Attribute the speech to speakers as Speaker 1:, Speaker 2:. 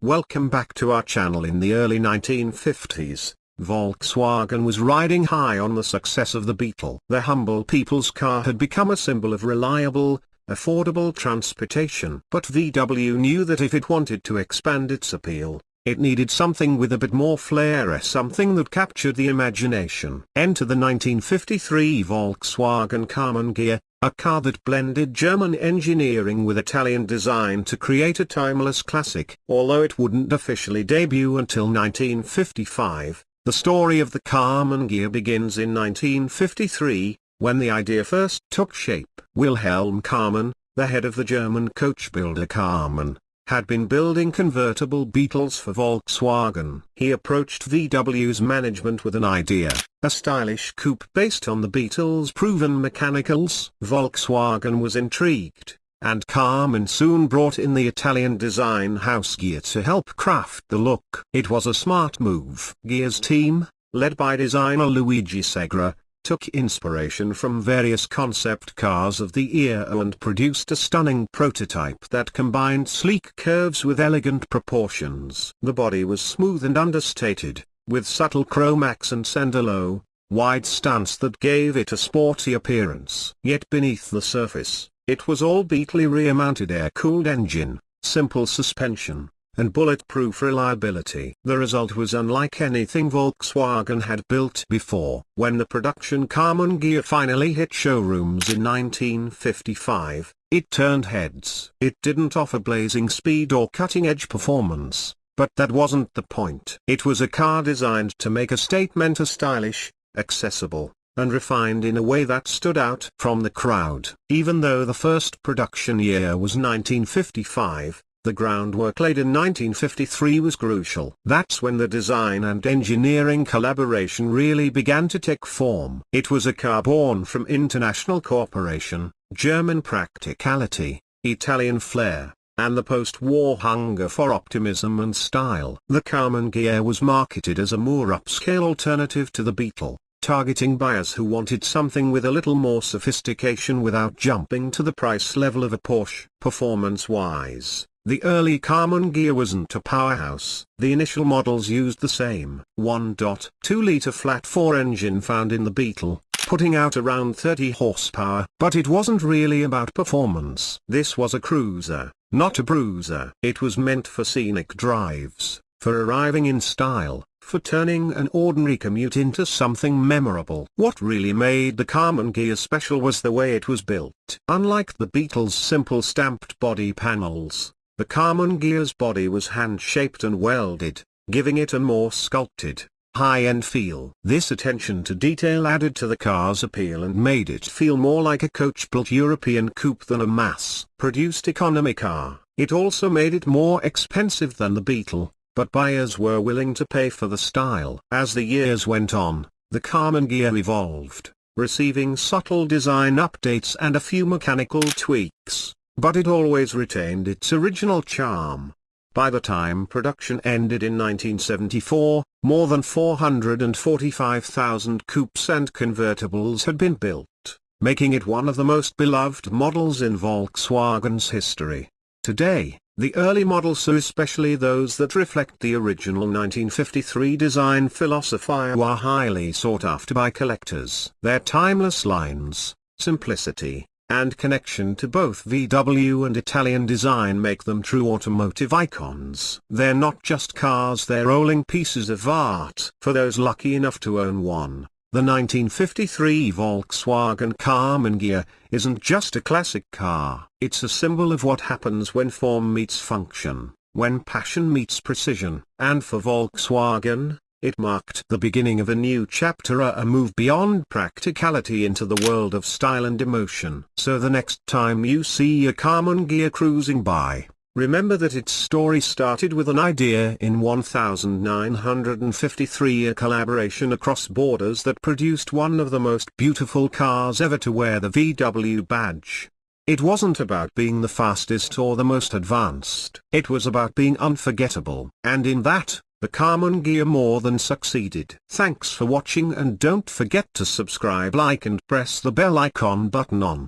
Speaker 1: Welcome back to our channel. In the early 1950s, Volkswagen was riding high on the success of the Beetle. The humble people's car had become a symbol of reliable, affordable transportation. But VW knew that if it wanted to expand its appeal, it needed something with a bit more flair, something that captured the imagination. Enter the 1953 Volkswagen Gear, a car that blended German engineering with Italian design to create a timeless classic. Although it wouldn't officially debut until 1955, the story of the Gear begins in 1953, when the idea first took shape. Wilhelm Karmann, the head of the German coach builder Karmann, had been building convertible Beetles for Volkswagen. He approached VW's management with an idea, a stylish coupe based on the Beetle's proven mechanicals. Volkswagen was intrigued, and Karmann soon brought in the Italian design house Gear to help craft the look. It was a smart move. Gear's team, led by designer Luigi Segre, took inspiration from various concept cars of the era and produced a stunning prototype that combined sleek curves with elegant proportions. The body was smooth and understated, with subtle chrome accents and a low, wide stance that gave it a sporty appearance. Yet beneath the surface, it was all Beetle rear-mounted air-cooled engine, simple suspension, and bulletproof reliability. The result was unlike anything Volkswagen had built before. When the production Gear finally hit showrooms in 1955, it turned heads. It didn't offer blazing speed or cutting-edge performance, but that wasn't the point. It was a car designed to make a statement, a stylish, accessible, and refined in a way that stood out from the crowd. Even though the first production year was 1955, the groundwork laid in 1953 was crucial. That's when the design and engineering collaboration really began to take form. It was a car born from international cooperation, German practicality, Italian flair, and the post-war hunger for optimism and style. The Gear was marketed as a more upscale alternative to the Beetle, targeting buyers who wanted something with a little more sophistication without jumping to the price level of a Porsche. Performance-wise, the early Gear wasn't a powerhouse. The initial models used the same 1.2-liter flat-4 engine found in the Beetle, putting out around 30 horsepower. But it wasn't really about performance. This was a cruiser, not a bruiser. It was meant for scenic drives, for arriving in style, for turning an ordinary commute into something memorable. What really made the Gear special was the way it was built. Unlike the Beetle's simple stamped body panels, the Gear's body was hand-shaped and welded, giving it a more sculpted, high-end feel. This attention to detail added to the car's appeal and made it feel more like a coach-built European coupe than a mass-produced economy car. It also made it more expensive than the Beetle, but buyers were willing to pay for the style. As the years went on, the Gear evolved, receiving subtle design updates and a few mechanical tweaks, but it always retained its original charm. By the time production ended in 1974, more than 445,000 coupes and convertibles had been built, making it one of the most beloved models in Volkswagen's history. Today, the early models, especially those that reflect the original 1953 design philosophy, are highly sought after by collectors. Their timeless lines, simplicity, and connection to both VW and Italian design make them true automotive icons. They're not just cars, they're rolling pieces of art. For those lucky enough to own one, the 1953 Volkswagen Gear isn't just a classic car. It's a symbol of what happens when form meets function, when passion meets precision. And for Volkswagen, it marked the beginning of a new chapter, a move beyond practicality into the world of style and emotion. So the next time you see a Gear cruising by, remember that its story started with an idea in 1953, a collaboration across borders that produced one of the most beautiful cars ever to wear the VW badge. It wasn't about being the fastest or the most advanced. It was about being unforgettable. And in that, the Gear more than succeeded. Thanks for watching, and don't forget to subscribe, like and press the bell icon button on.